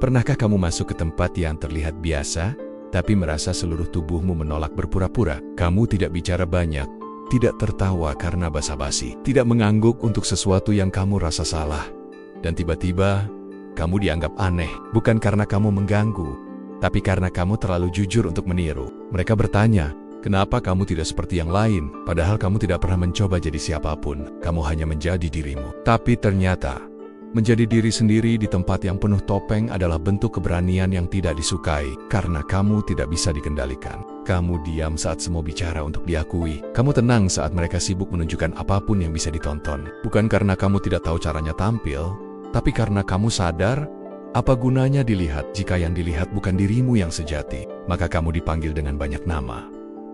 Pernahkah kamu masuk ke tempat yang terlihat biasa, tapi merasa seluruh tubuhmu menolak berpura-pura? Kamu tidak bicara banyak, tidak tertawa karena basa-basi, tidak mengangguk untuk sesuatu yang kamu rasa salah. Dan tiba-tiba, kamu dianggap aneh, bukan karena kamu mengganggu, tapi karena kamu terlalu jujur untuk meniru. Mereka bertanya, kenapa kamu tidak seperti yang lain? Padahal kamu tidak pernah mencoba jadi siapapun, kamu hanya menjadi dirimu. Tapi ternyata, menjadi diri sendiri di tempat yang penuh topeng adalah bentuk keberanian yang tidak disukai, karena kamu tidak bisa dikendalikan. Kamu diam saat semua bicara untuk diakui. Kamu tenang saat mereka sibuk menunjukkan apapun yang bisa ditonton. Bukan karena kamu tidak tahu caranya tampil, tapi karena kamu sadar, apa gunanya dilihat jika yang dilihat bukan dirimu yang sejati? Maka kamu dipanggil dengan banyak nama.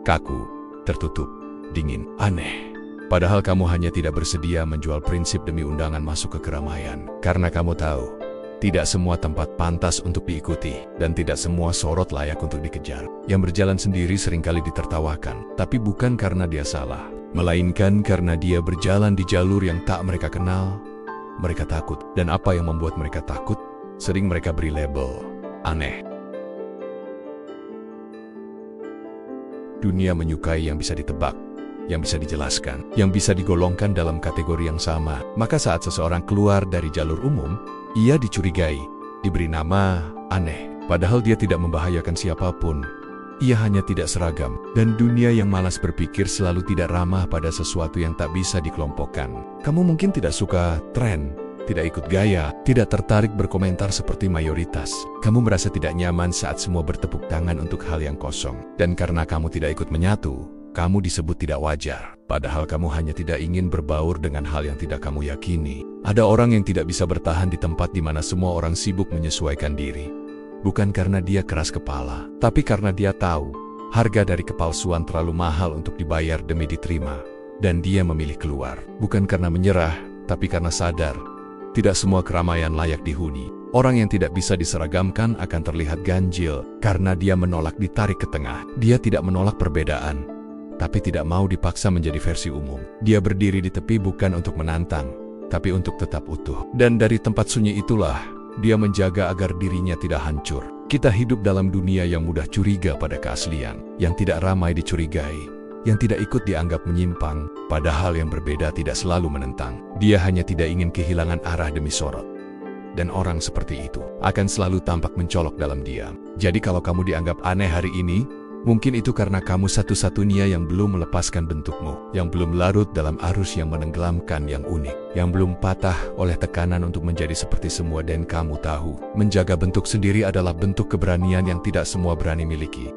Kaku, tertutup, dingin, aneh. Padahal kamu hanya tidak bersedia menjual prinsip demi undangan masuk ke keramaian. Karena kamu tahu, tidak semua tempat pantas untuk diikuti, dan tidak semua sorot layak untuk dikejar. Yang berjalan sendiri seringkali ditertawakan, tapi bukan karena dia salah, melainkan karena dia berjalan di jalur yang tak mereka kenal. Mereka takut, dan apa yang membuat mereka takut, sering mereka beri label aneh. Dunia menyukai yang bisa ditebak, yang bisa dijelaskan, yang bisa digolongkan dalam kategori yang sama. Maka saat seseorang keluar dari jalur umum, ia dicurigai, diberi nama aneh. Padahal dia tidak membahayakan siapapun. Ia hanya tidak seragam. Dan dunia yang malas berpikir selalu tidak ramah pada sesuatu yang tak bisa dikelompokkan. Kamu mungkin tidak suka tren, tidak ikut gaya, tidak tertarik berkomentar seperti mayoritas. Kamu merasa tidak nyaman saat semua bertepuk tangan untuk hal yang kosong. Dan karena kamu tidak ikut menyatu, kamu disebut tidak wajar, padahal kamu hanya tidak ingin berbaur dengan hal yang tidak kamu yakini. Ada orang yang tidak bisa bertahan di tempat di mana semua orang sibuk menyesuaikan diri. Bukan karena dia keras kepala, tapi karena dia tahu, harga dari kepalsuan terlalu mahal untuk dibayar demi diterima. Dan dia memilih keluar, bukan karena menyerah, tapi karena sadar, tidak semua keramaian layak dihuni. Orang yang tidak bisa diseragamkan akan terlihat ganjil, karena dia menolak ditarik ke tengah. Dia tidak menolak perbedaan, tapi tidak mau dipaksa menjadi versi umum. Dia berdiri di tepi bukan untuk menantang, tapi untuk tetap utuh. Dan dari tempat sunyi itulah, dia menjaga agar dirinya tidak hancur. Kita hidup dalam dunia yang mudah curiga pada keaslian, yang tidak ramai dicurigai, yang tidak ikut dianggap menyimpang, padahal yang berbeda tidak selalu menentang. Dia hanya tidak ingin kehilangan arah demi sorot. Dan orang seperti itu akan selalu tampak mencolok dalam diam. Jadi kalau kamu dianggap aneh hari ini, mungkin itu karena kamu satu-satunya yang belum melepaskan bentukmu, yang belum larut dalam arus yang menenggelamkan yang unik, yang belum patah oleh tekanan untuk menjadi seperti semua. Dan kamu tahu, menjaga bentuk sendiri adalah bentuk keberanian yang tidak semua berani miliki.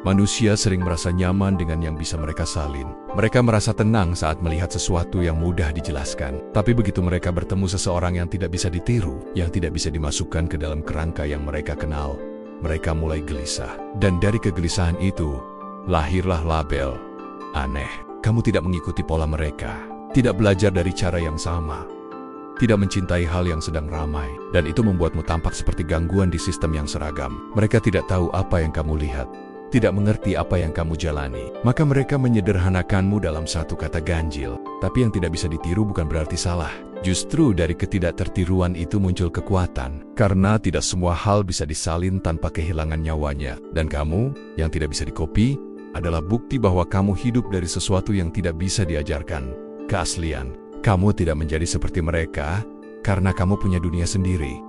Manusia sering merasa nyaman dengan yang bisa mereka salin. Mereka merasa tenang saat melihat sesuatu yang mudah dijelaskan. Tapi begitu mereka bertemu seseorang yang tidak bisa ditiru, yang tidak bisa dimasukkan ke dalam kerangka yang mereka kenal, mereka mulai gelisah. Dan dari kegelisahan itu, lahirlah label aneh. Kamu tidak mengikuti pola mereka, tidak belajar dari cara yang sama, tidak mencintai hal yang sedang ramai, dan itu membuatmu tampak seperti gangguan di sistem yang seragam. Mereka tidak tahu apa yang kamu lihat, tidak mengerti apa yang kamu jalani. Maka mereka menyederhanakanmu dalam satu kata ganjil. Tapi yang tidak bisa ditiru bukan berarti salah. Justru dari ketidaktertiruan itu muncul kekuatan. Karena tidak semua hal bisa disalin tanpa kehilangan nyawanya. Dan kamu, yang tidak bisa dikopi, adalah bukti bahwa kamu hidup dari sesuatu yang tidak bisa diajarkan. Keaslian. Kamu tidak menjadi seperti mereka, karena kamu punya dunia sendiri.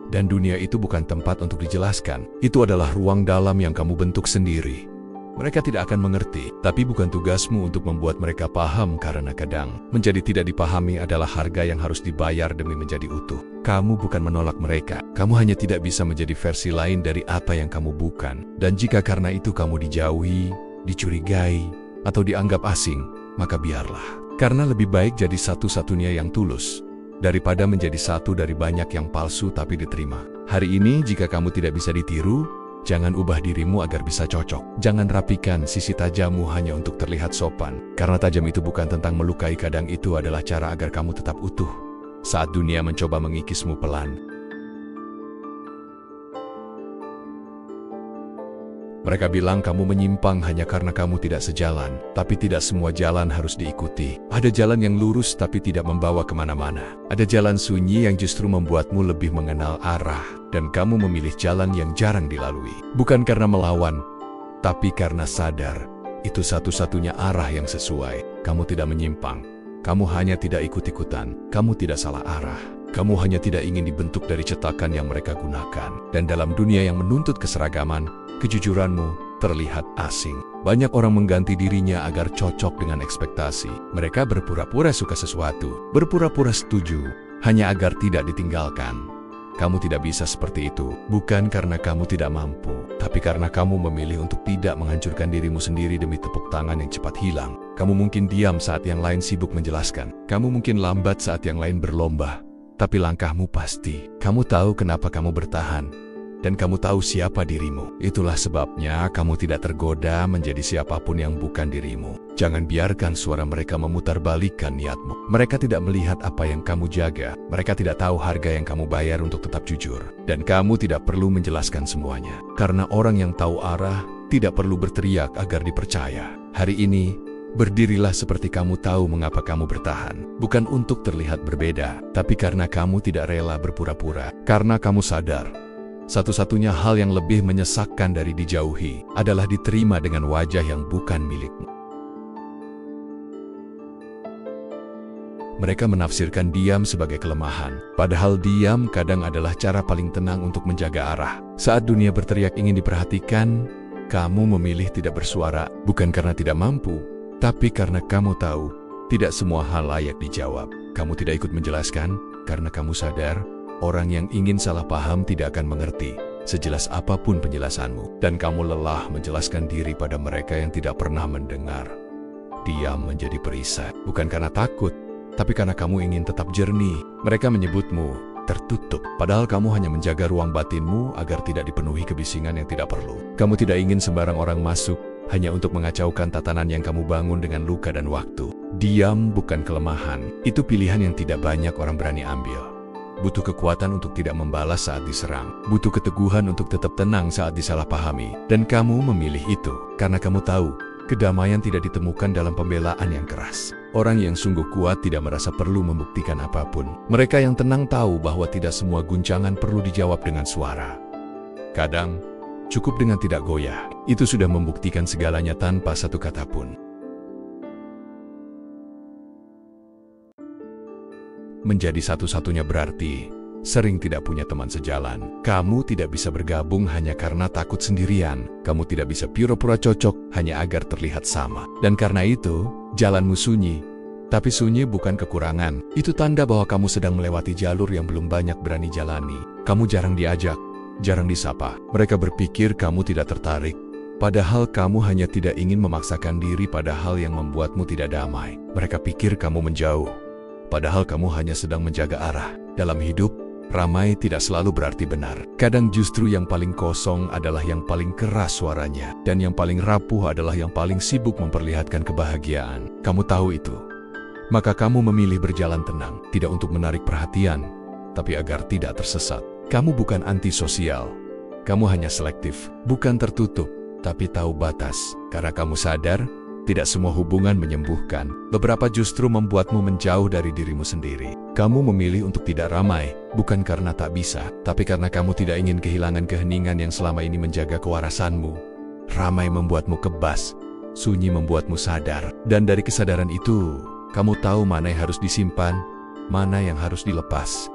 Dan dunia itu bukan tempat untuk dijelaskan. Itu adalah ruang dalam yang kamu bentuk sendiri. Mereka tidak akan mengerti, tapi bukan tugasmu untuk membuat mereka paham, karena kadang menjadi tidak dipahami adalah harga yang harus dibayar demi menjadi utuh. Kamu bukan menolak mereka, kamu hanya tidak bisa menjadi versi lain dari apa yang kamu bukan. Dan jika karena itu kamu dijauhi, dicurigai, atau dianggap asing, maka biarlah. Karena lebih baik jadi satu-satunya yang tulus, daripada menjadi satu dari banyak yang palsu tapi diterima. Hari ini jika kamu tidak bisa ditiru, jangan ubah dirimu agar bisa cocok. Jangan rapikan sisi tajammu hanya untuk terlihat sopan. Karena tajam itu bukan tentang melukai, kadang itu adalah cara agar kamu tetap utuh saat dunia mencoba mengikismu pelan. Mereka bilang kamu menyimpang hanya karena kamu tidak sejalan. Tapi tidak semua jalan harus diikuti. Ada jalan yang lurus tapi tidak membawa kemana-mana. Ada jalan sunyi yang justru membuatmu lebih mengenal arah. Dan kamu memilih jalan yang jarang dilalui. Bukan karena melawan, tapi karena sadar. Itu satu-satunya arah yang sesuai. Kamu tidak menyimpang. Kamu hanya tidak ikut-ikutan. Kamu tidak salah arah. Kamu hanya tidak ingin dibentuk dari cetakan yang mereka gunakan. Dan dalam dunia yang menuntut keseragaman, kejujuranmu terlihat asing. Banyak orang mengganti dirinya agar cocok dengan ekspektasi. Mereka berpura-pura suka sesuatu, berpura-pura setuju, hanya agar tidak ditinggalkan. Kamu tidak bisa seperti itu, bukan karena kamu tidak mampu, tapi karena kamu memilih untuk tidak menghancurkan dirimu sendiri demi tepuk tangan yang cepat hilang. Kamu mungkin diam saat yang lain sibuk menjelaskan. Kamu mungkin lambat saat yang lain berlomba. Tapi langkahmu pasti. Kamu tahu kenapa kamu bertahan. Dan kamu tahu siapa dirimu. Itulah sebabnya kamu tidak tergoda menjadi siapapun yang bukan dirimu. Jangan biarkan suara mereka memutarbalikkan niatmu. Mereka tidak melihat apa yang kamu jaga. Mereka tidak tahu harga yang kamu bayar untuk tetap jujur. Dan kamu tidak perlu menjelaskan semuanya. Karena orang yang tahu arah tidak perlu berteriak agar dipercaya. Hari ini, berdirilah seperti kamu tahu mengapa kamu bertahan. Bukan untuk terlihat berbeda, tapi karena kamu tidak rela berpura-pura. Karena kamu sadar, satu-satunya hal yang lebih menyesakkan dari dijauhi adalah diterima dengan wajah yang bukan milikmu. Mereka menafsirkan diam sebagai kelemahan, padahal diam kadang adalah cara paling tenang untuk menjaga arah. Saat dunia berteriak ingin diperhatikan, kamu memilih tidak bersuara, bukan karena tidak mampu, tapi karena kamu tahu, tidak semua hal layak dijawab. Kamu tidak ikut menjelaskan, karena kamu sadar, orang yang ingin salah paham tidak akan mengerti, sejelas apapun penjelasanmu. Dan kamu lelah menjelaskan diri pada mereka yang tidak pernah mendengar. Diam menjadi perisai, bukan karena takut, tapi karena kamu ingin tetap jernih. Mereka menyebutmu tertutup, padahal kamu hanya menjaga ruang batinmu agar tidak dipenuhi kebisingan yang tidak perlu. Kamu tidak ingin sembarang orang masuk, hanya untuk mengacaukan tatanan yang kamu bangun dengan luka dan waktu. Diam bukan kelemahan, itu pilihan yang tidak banyak orang berani ambil. Butuh kekuatan untuk tidak membalas saat diserang. Butuh keteguhan untuk tetap tenang saat disalahpahami. Dan kamu memilih itu, karena kamu tahu, kedamaian tidak ditemukan dalam pembelaan yang keras. Orang yang sungguh kuat tidak merasa perlu membuktikan apapun. Mereka yang tenang tahu bahwa tidak semua guncangan perlu dijawab dengan suara. Kadang, cukup dengan tidak goyah. Itu sudah membuktikan segalanya tanpa satu kata pun. Menjadi satu-satunya berarti sering tidak punya teman sejalan. Kamu tidak bisa bergabung hanya karena takut sendirian. Kamu tidak bisa pura-pura cocok hanya agar terlihat sama. Dan karena itu, jalanmu sunyi. Tapi sunyi bukan kekurangan. Itu tanda bahwa kamu sedang melewati jalur yang belum banyak berani jalani. Kamu jarang diajak, jarang disapa. Mereka berpikir kamu tidak tertarik. Padahal kamu hanya tidak ingin memaksakan diri pada hal yang membuatmu tidak damai. Mereka pikir kamu menjauh. Padahal kamu hanya sedang menjaga arah. Dalam hidup, ramai tidak selalu berarti benar. Kadang justru yang paling kosong adalah yang paling keras suaranya. Dan yang paling rapuh adalah yang paling sibuk memperlihatkan kebahagiaan. Kamu tahu itu. Maka kamu memilih berjalan tenang. Tidak untuk menarik perhatian, tapi agar tidak tersesat. Kamu bukan antisosial. Kamu hanya selektif. Bukan tertutup, tapi tahu batas. Karena kamu sadar, tidak semua hubungan menyembuhkan. Beberapa justru membuatmu menjauh dari dirimu sendiri. Kamu memilih untuk tidak ramai, bukan karena tak bisa, tapi karena kamu tidak ingin kehilangan keheningan yang selama ini menjaga kewarasanmu. Ramai membuatmu kebas, sunyi membuatmu sadar. Dan dari kesadaran itu, kamu tahu mana yang harus disimpan, mana yang harus dilepas.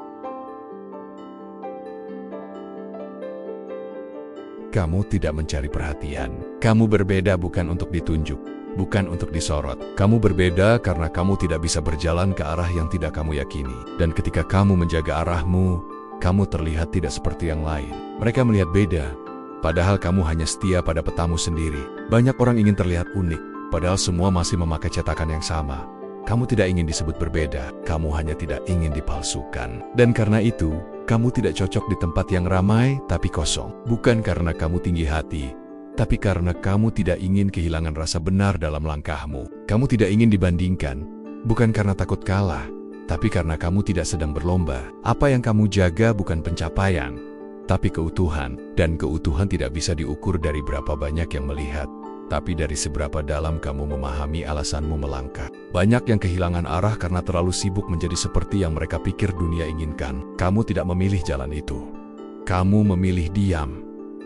Kamu tidak mencari perhatian. Kamu berbeda bukan untuk ditunjuk, bukan untuk disorot. Kamu berbeda karena kamu tidak bisa berjalan ke arah yang tidak kamu yakini. Dan ketika kamu menjaga arahmu, kamu terlihat tidak seperti yang lain. Mereka melihat beda, padahal kamu hanya setia pada petamu sendiri. Banyak orang ingin terlihat unik, padahal semua masih memakai cetakan yang sama. Kamu tidak ingin disebut berbeda, kamu hanya tidak ingin dipalsukan. Dan karena itu, kamu tidak cocok di tempat yang ramai tapi kosong. Bukan karena kamu tinggi hati, tapi karena kamu tidak ingin kehilangan rasa benar dalam langkahmu. Kamu tidak ingin dibandingkan, bukan karena takut kalah, tapi karena kamu tidak sedang berlomba. Apa yang kamu jaga bukan pencapaian, tapi keutuhan. Dan keutuhan tidak bisa diukur dari berapa banyak yang melihat, tapi dari seberapa dalam kamu memahami alasanmu melangkah. Banyak yang kehilangan arah karena terlalu sibuk menjadi seperti yang mereka pikir dunia inginkan. Kamu tidak memilih jalan itu. Kamu memilih diam,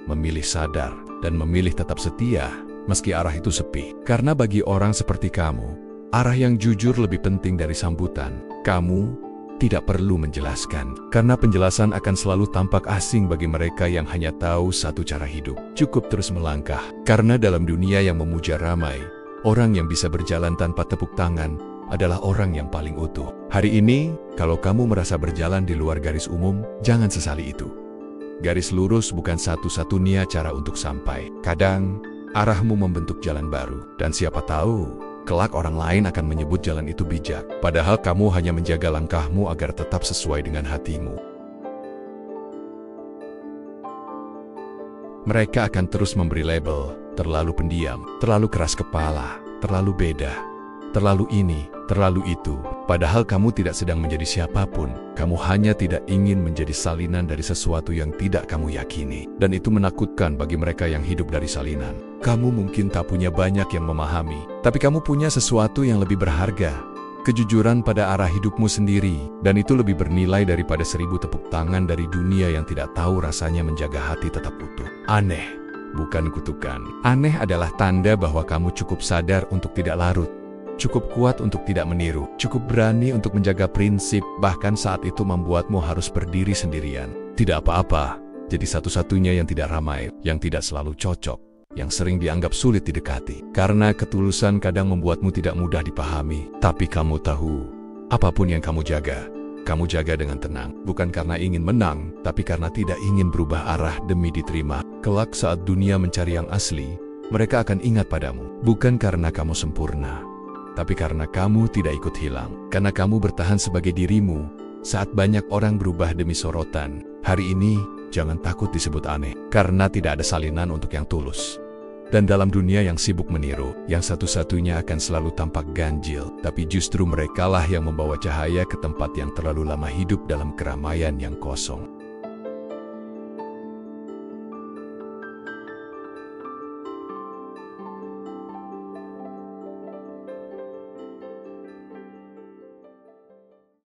memilih sadar, dan memilih tetap setia meski arah itu sepi. Karena bagi orang seperti kamu, arah yang jujur lebih penting dari sambutan. Kamu tidak perlu menjelaskan, karena penjelasan akan selalu tampak asing bagi mereka yang hanya tahu satu cara hidup. Cukup terus melangkah, karena dalam dunia yang memuja ramai, orang yang bisa berjalan tanpa tepuk tangan adalah orang yang paling utuh. Hari ini, kalau kamu merasa berjalan di luar garis umum, jangan sesali itu. Garis lurus bukan satu-satunya cara untuk sampai. Kadang, arahmu membentuk jalan baru, dan siapa tahu, kelak orang lain akan menyebut jalan itu bijak, padahal kamu hanya menjaga langkahmu agar tetap sesuai dengan hatimu. Mereka akan terus memberi label, terlalu pendiam, terlalu keras kepala, terlalu beda, terlalu ini, terlalu itu. Padahal kamu tidak sedang menjadi siapapun, kamu hanya tidak ingin menjadi salinan dari sesuatu yang tidak kamu yakini. Dan itu menakutkan bagi mereka yang hidup dari salinan. Kamu mungkin tak punya banyak yang memahami, tapi kamu punya sesuatu yang lebih berharga. Kejujuran pada arah hidupmu sendiri, dan itu lebih bernilai daripada 1000 tepuk tangan dari dunia yang tidak tahu rasanya menjaga hati tetap utuh. Aneh, bukan kutukan. Aneh adalah tanda bahwa kamu cukup sadar untuk tidak larut. Cukup kuat untuk tidak meniru, cukup berani untuk menjaga prinsip, bahkan saat itu membuatmu harus berdiri sendirian. Tidak apa-apa, jadi satu-satunya yang tidak ramai, yang tidak selalu cocok, yang sering dianggap sulit didekati. Karena ketulusan kadang membuatmu tidak mudah dipahami, tapi kamu tahu, apapun yang kamu jaga dengan tenang. Bukan karena ingin menang, tapi karena tidak ingin berubah arah demi diterima. Kelak saat dunia mencari yang asli, mereka akan ingat padamu. Bukan karena kamu sempurna, tapi karena kamu tidak ikut hilang. Karena kamu bertahan sebagai dirimu saat banyak orang berubah demi sorotan. Hari ini, jangan takut disebut aneh, karena tidak ada salinan untuk yang tulus. Dan dalam dunia yang sibuk meniru, yang satu-satunya akan selalu tampak ganjil, tapi justru merekalah yang membawa cahaya ke tempat yang terlalu lama hidup dalam keramaian yang kosong.